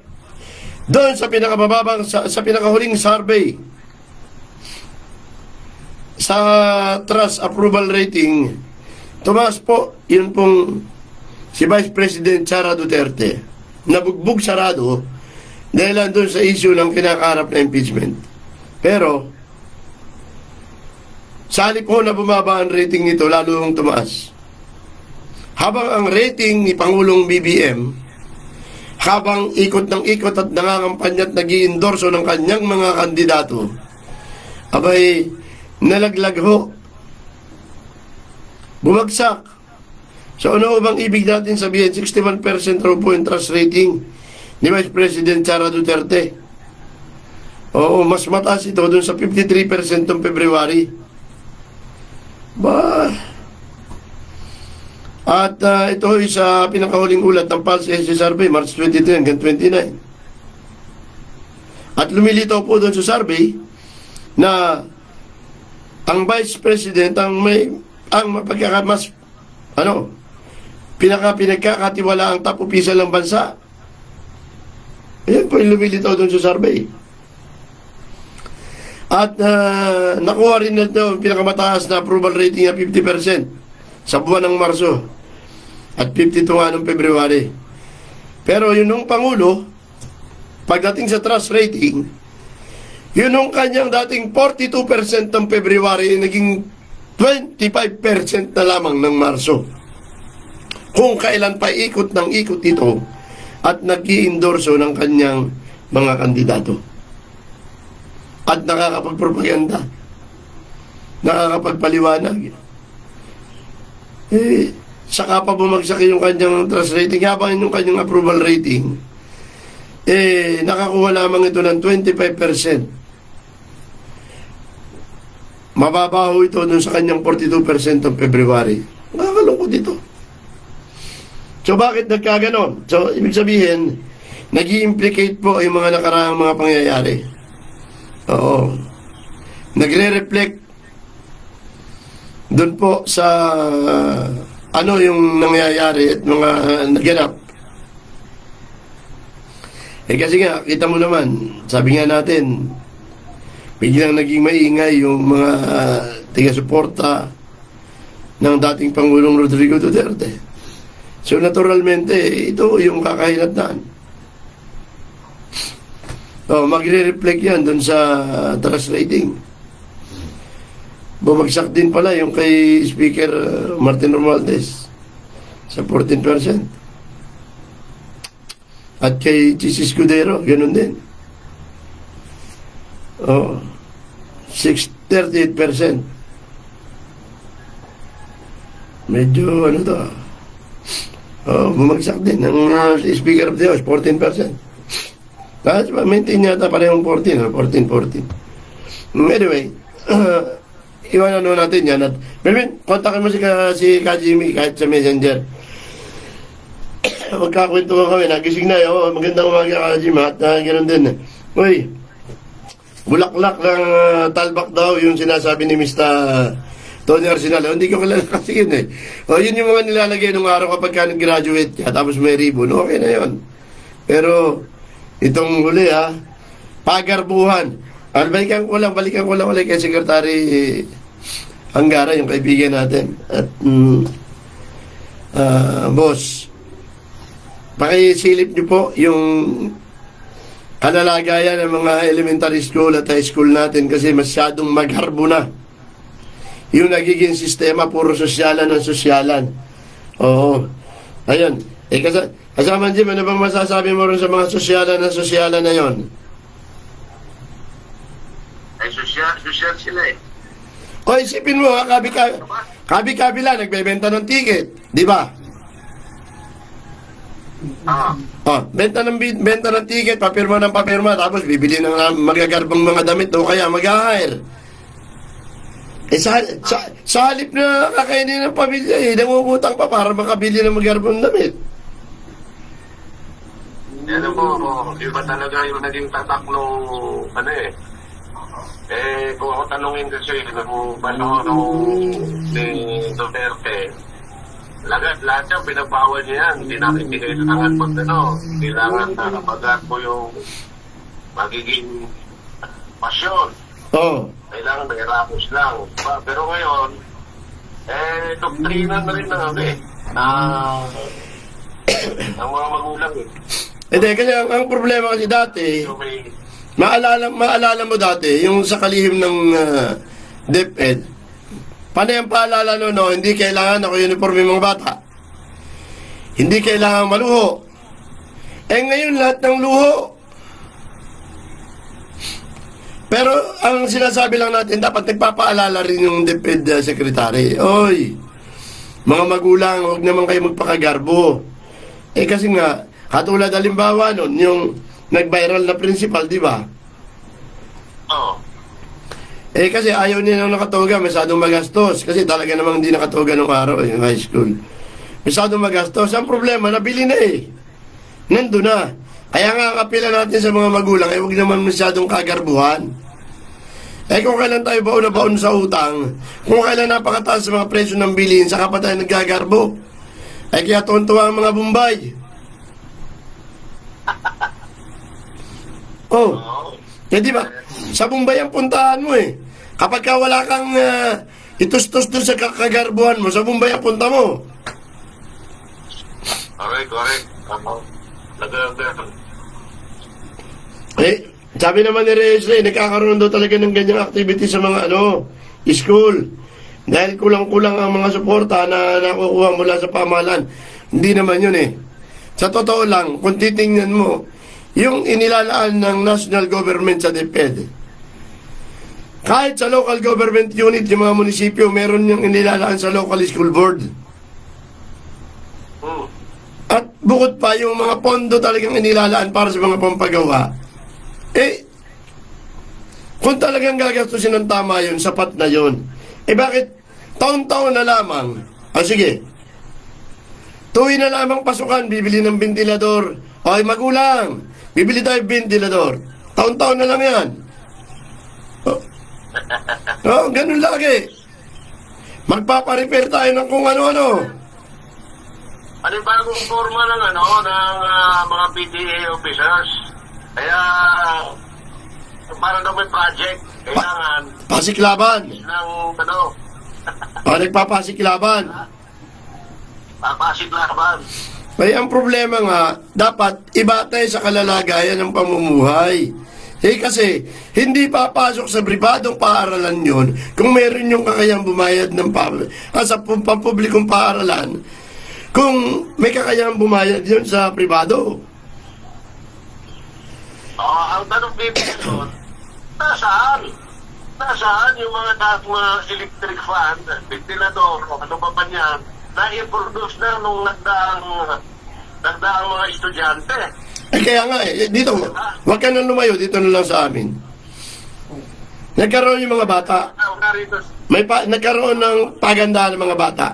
doon sa pinakababang, sa pinakahuling survey sa trust approval rating, tumaas po, yun pong si Vice President Sara Duterte, nabugbog sarado dahil doon sa issue ng kinakaharap na impeachment. Pero, sa halip po na bumaba ang rating nito, lalo hong tumaas. Habang ang rating ni Pangulong BBM, habang ikot ng ikot at nangangampanya at nag-i-endorso ng kanyang mga kandidato, abay, nalaglag ho. Bumagsak. So ano bang ibig natin sabihin? 61% raw po yung trust rating ni Vice President Sara Duterte. Oo, mas mataas ito dun sa 53% ng February. At ito ay sa pinakahuling ulat ng Pulse SC Survey, March 23 hanggang 29. At lumilitaw po doon sa survey na ang Vice President pinagkakatiwala ang top official ng bansa. Ayan po yung lumilitaw doon sa survey. At nakuha rin na ito pinakamataas na approval rating na 50% sa buwan ng Marso at 52 nga ng February. Pero yun nung Pangulo, pagdating sa trust rating, yun nung kanyang dating 42% ng February, naging 25% na lamang ng Marso. Kung kailan pa ikot ng ikot ito at nag-i-endorso ng kanyang mga kandidato. At nakakapagpropaganda, nakakapagpaliwanag. Saka pa bumagsak yung kanyang trust rating, habang yung kanyang approval rating, nakakuha lamang ito ng 25% mababaho ito dun sa kanyang 42% ng February. Nakakalungkot ito. So bakit nagkaganon? So ibig sabihin, nag-i-implicate po yung mga nakaraang mga pangyayari. Oo. Nagre-reflect dun po sa ano yung nangyayari at mga naganap. Kasi nga, kita mo naman, sabi nga natin, biglang naging maingay yung mga tiga-suporta ng dating Pangulong Rodrigo Duterte. So naturalmente, ito yung kakahinatnan. Magre-reflect yan dun sa trust rating. Bumagsak din pala yung kay Speaker Martin Romualdez sa 14%. At kay Chis Escudero, ganun din. 38%. Medyo ano to. Bumagsak din. Ang Speaker of the House, 14%. Tapos maintain yata parehong 14. Anyway, iwanan natin yan. At Melvin, kontakin mo si Kajimi kahit sa Messenger. Magkakwentuhan kami, nagising na magandang umaga Kajimi at ganoon din. Uy, bulaklak ng talbak daw yung sinasabi ni Mr. Tony Arsenal. Hindi ko kilala kasi yun eh. Yun yung mga nilalagay nung araw kapag ka nag-graduate ka, tapos may ribbon, okay na yun. Pero itong huli pagarbuhan. Balikan ko lang ulit kay Secretary Angara, yung kaibigan natin. At boss, pakisilip niyo po yung kalalagayan ng mga elementary school at high school natin kasi masyadong magharbo na. Yung nagiging sistema, puro sosyalan ng sosyalan. Oo. Ayun. Kasama Jim, ano bang masasabi mo rin sa mga sosyalan na yon? Ay, sosyal sila eh. O isipin mo, kabi-kabila, nagbebenta ng ticket. Di ba? Benta ng ticket, papirma ng papirma, tapos bibili ng magagarbang mga damit o kaya mag-hire. Sa halip na kakainin ng pamilya, nangungutang pa para makabili ng magagarbang damit. Yan mo, iba talaga yung naging tatak nung kung ako tanungin kasi nung ni Duterte, lahat yung pinabawal niya yan. Hindi namin kailangan kailangan na magarbo yung magiging pasyon. Kailangan mahirapos lang. Pero ngayon, doktrina na rin ang mga magulang eh. Hindi, kasi ang problema kasi dati, maalala mo dati, yung sa kalihim ng DepEd, paano yung paalala hindi kailangan ako uniforme mga bata. Hindi kailangan maluho. Ngayon lahat ng luho. Pero ang sinasabi lang natin, dapat nagpapaalala rin yung DepEd Secretary. Oy, mga magulang, huwag naman kayo magpakagarbo. Kasi nga, katulad halimbawa nun, yung nag-viral na principal, di ba? Kasi ayaw niya nang nakatoga, masyadong magastos. Kasi talaga namang hindi nakatoga nung araw, yung high school. Masyadong magastos. Ang problema, nabili na nandun na. Kaya nga kapila natin sa mga magulang, huwag naman masyadong kagarbuhan. Kung kailan tayo baon na baon sa utang, kung kailan napakataas sa mga presyo ng bilhin, saka pa tayo naggagarbo. Kaya tuwan-tuwa ang mga Bombay. Di ba? Sa Bombay ang puntahan mo Kapag ka wala kang itustos doon sa kagarbuhan mo, sa Bombay ang punta mo. Correct. Sabi naman ni Reyes nagkakaroon daw talaga ng ganyang activity sa mga school. Dahil kulang-kulang ang mga suporta na nakukuha mula sa pamahalaan. Hindi naman yun Sa totoo lang, kung titingnan mo, yung inilalaan ng national government sa DepEd, kahit sa local government unit, yung mga munisipyo, meron yung inilalaan sa local school board. At bukod pa, yung mga pondo talagang inilalaan para sa mga pampagawa. Kung talagang gagastusin ng tama yun, sapat na yun. Eh bakit taon-taon na lamang? Sige. Tuwi na lamang pasukan, bibili ng ventilador. Ay magulang, bibili tayo ventilador. Taon-taon na lang yan. Ganun lagi. Magpaparepair tayo ng kung ano-ano. Ano yung bagong forma ng mga PTA officers? Kaya, para daw may project, kailangan Pasiklaban. ng Nagpapasiklaban. papasiklaban. May ang problema nga, dapat ibatay sa kalalagayan ng pamumuhay. Kasi hindi papasok sa pribadong paaralan yun kung meron yung kakayang bumayad ng sa pampublikong paaralan, kung may kakayang bumayad yun sa pribado. Ang tanong dito yun, nasaan? Nasaan yung mga electric fan, ventilador, o ano pa yan, na i-produce na nung nagdaang mga estudyante? Kaya nga dito, wag ka nang lumayo, dito na lang sa amin. Nagkaroon yung mga bata. Nagkaroon ng pagandahan ng mga bata.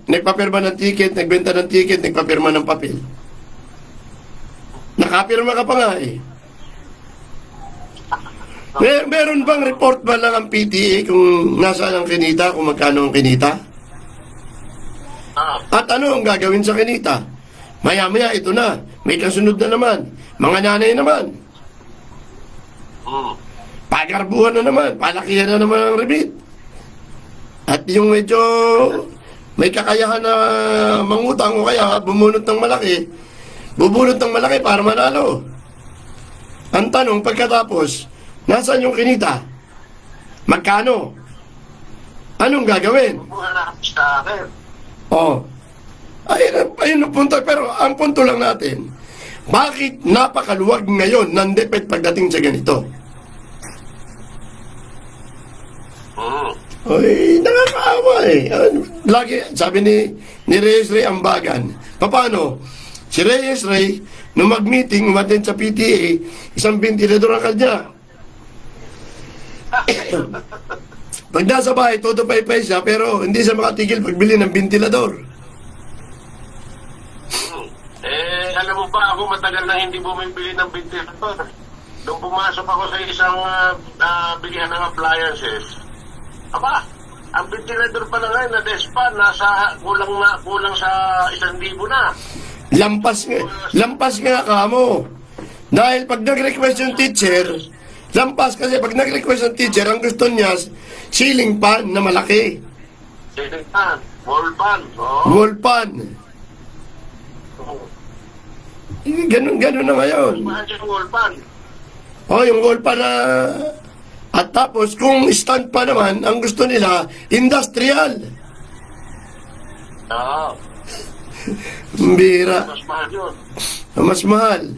Nagpapirma ng ticket, nagbenta ng ticket, nagpapirma ng papel. Nakapirma ka pa nga eh. Meron bang report ba lang ang PTA kung nasaan ang kinita, kung magkano ang kinita? At ano ang gagawin sa kinita? Maya-maya ito na, may kasunod na naman. Mga nanay naman. Pagarbuhan na naman, palakihan na naman ang rebate. At yung medyo may kakayahan na mangutang o kaya bubunot ng malaki para manalo. Ang tanong pagkatapos, nasaan yung kinita? Magkano? Anong gagawin? Ayun ang punto. Pero ang punto lang natin, bakit napakaluwag ngayon ng DepEd pagdating sa ganito? Nakakaawa eh. Lagi, sabi ni Reyes Ray Ambagan, paano? Si Reyes Ray, nung mag-meeting, umattend sa PTA, isang ventilador ang kanya. Pag nasa bahay, todo pay siya, pero hindi siya makatigil pagbili ng ventilador. Alam mo ba, ako matagal na hindi bumibili ng ventilador. Nung pumasok ako sa isang bilihan ng appliances, ang ventilador pa na ngayon na Despan, kulang sa 1,000 na. Lampas nga ka mo. Dahil pag nag-request yung teacher, lampas kasi pag nag-request yung teacher, ang gusto niya, ceiling fan na malaki. Ceiling fan, wall fan. Wall fan. Ganun na ngayon. Yung wall fan. Yung wall fan na... At tapos, kung stand pa naman, ang gusto nila, industrial. Bira. Mas mahal yun. Mas mahal.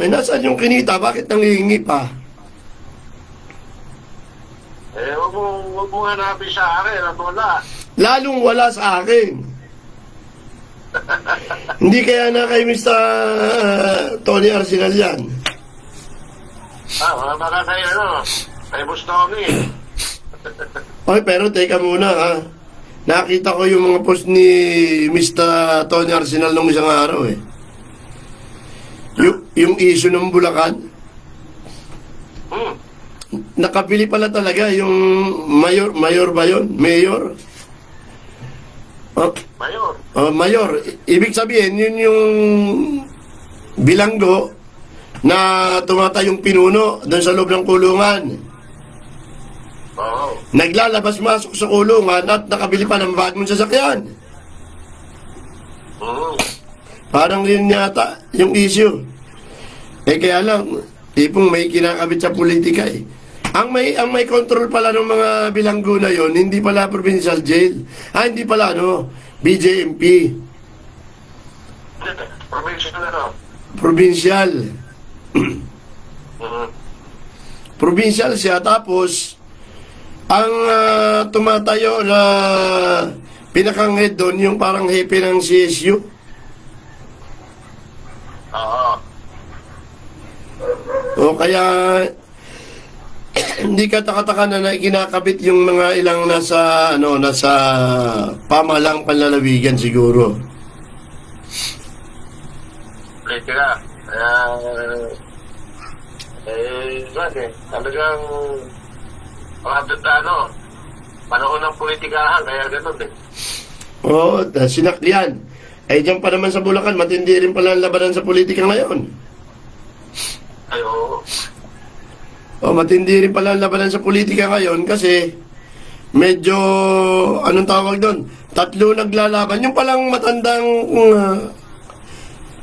Nasaan yung kinita? Bakit nangihingi pa? Huwag mo hanapin sa akin at wala. Lalong wala sa akin. Hindi kaya na kay Mr. Tony Arsenal yan. Baka kay Bustoni. Pero teka muna ha. Nakita ko yung mga post ni Mr. Tony Arsenal nung isang araw eh. Yung issue ng Bulacan. Nakabili pala talaga yung mayor ba yun? Mayor? Mayor. Mayor. Ibig sabihin, yun yung bilanggo na tumatayong pinuno doon sa loob ng kulungan. Naglalabas-masok sa kulungan at nakabili pa ng bagong sasakyan. Parang yun yata yung issue. Kaya lang, tipong may kinakabit sa politika eh. Ang may control pala ng mga bilanggo na yon, hindi pala provincial jail. Hindi pala BJMP. Provincial. Provincial siya, tapos ang tumatayo na pinakang-head doon, yung parang hepe ng CSU. O kaya hindi ka taka-taka na kinakabit yung mga ilang nasa pamalang panlalawigan siguro. Teka, talagang panahon ng politikahan, kaya gano'n eh. Oo, sinaklian. Ay, dyan pa naman sa Bulacan, matindi rin pala ang labanan sa politika ngayon. Ay, oo. O, matindi rin pala ang labanan sa politika ngayon kasi medyo, anong tawag doon? 3 naglalaban. Yung palang matandang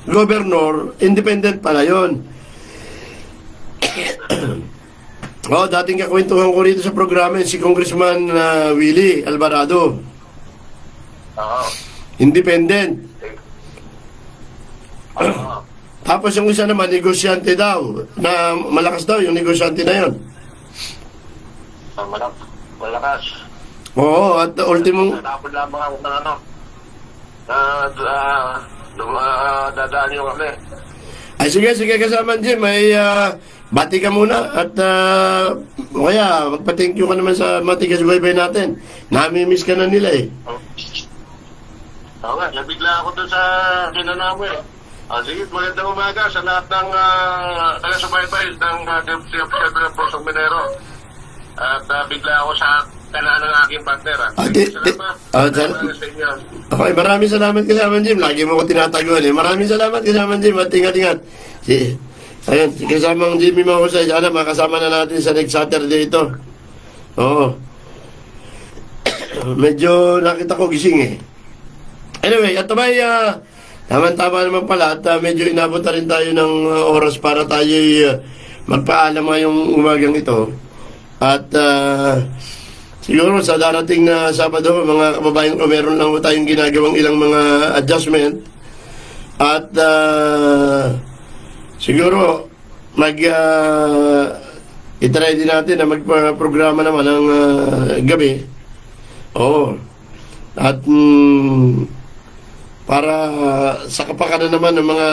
gobernador, independent pala yun. Dating kakwentuhan ko rito sa programa si Congressman Willie Alvarado. Oo. Independent. Oo. Tapos yung isa naman, negosyante daw. Na malakas daw yung negosyante na yun. Malakas. Oo, at ultimong... Natapon lamang ako ng dadaan yung kami. Ay, sige, kasama Jim. Ay, bati ka muna. At kaya, magpa-thank you ka naman sa matigas baybay natin. Nami-miss ka na nila eh. Oo nga, nabigla ako doon sa kinanamo eh. Sige, magandang umaga sa lahat ng taga-subaybay ng Deputy Officer ng Pusong Minero. At bigla ako sa kanaan ng aking partner. Okay, maraming salamat kasama Jim. Lagi mo ko tinataguan eh. Maraming salamat kasama Jim. At ingat-ingat. Ayun, kasama ang Jimmy Mahusay. Sana makasama na natin sa next Saturday ito. Oo. Medyo nakita ko gising eh. Anyway, at may tama-tama naman pala at medyo inabot na rin tayo ng oras para tayo magpaalam ngayong umagang ito. At siguro sa darating na Sabado, mga kababayan ko, meron lang tayong ginagawang ilang mga adjustment. At siguro itry din natin na magpa-programa naman ng gabi. Oo. At para sa kapakanan naman ng mga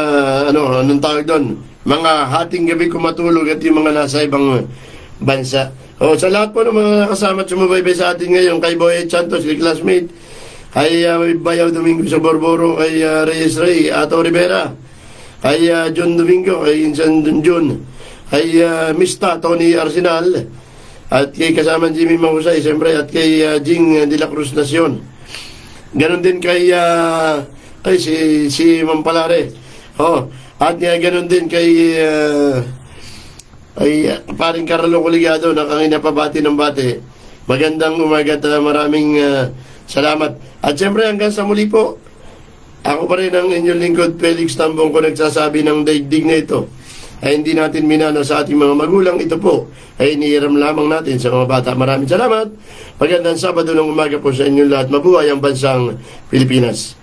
anong tawag doon, mga hating gabi kumatulog at yung mga nasa ibang bansa. Sa lahat po ng mga kasama at sumubaybay sa atin ngayon, kay Boy Santos, kay classmate, kay Bayaw Domingo sa Borboro, kay Reyes Ray, Ato Rivera, kay John Domingo, kay Insan Dunjun, kay Mista Tony Arsenal, at kay kasama Jimmy Mahusay, siyempre, at kay Jing de la Cruz Nacion. Ganon din kay si Mampalare. At ganon din kay paring Carlo Coligado na kanina pabati ng bati. Magandang umaga at maraming salamat. At siyempre hanggang sa muli po, ako pa rin ang inyong lingkod Felix Tambong ko nagsasabi ng daigdig na ito ay hindi natin minana sa ating mga magulang. Ito po ay inihiram lamang natin sa mga bata. Maraming salamat. Magandang Sabado ng umaga po sa inyong lahat. Mabuhay ang bansang Pilipinas.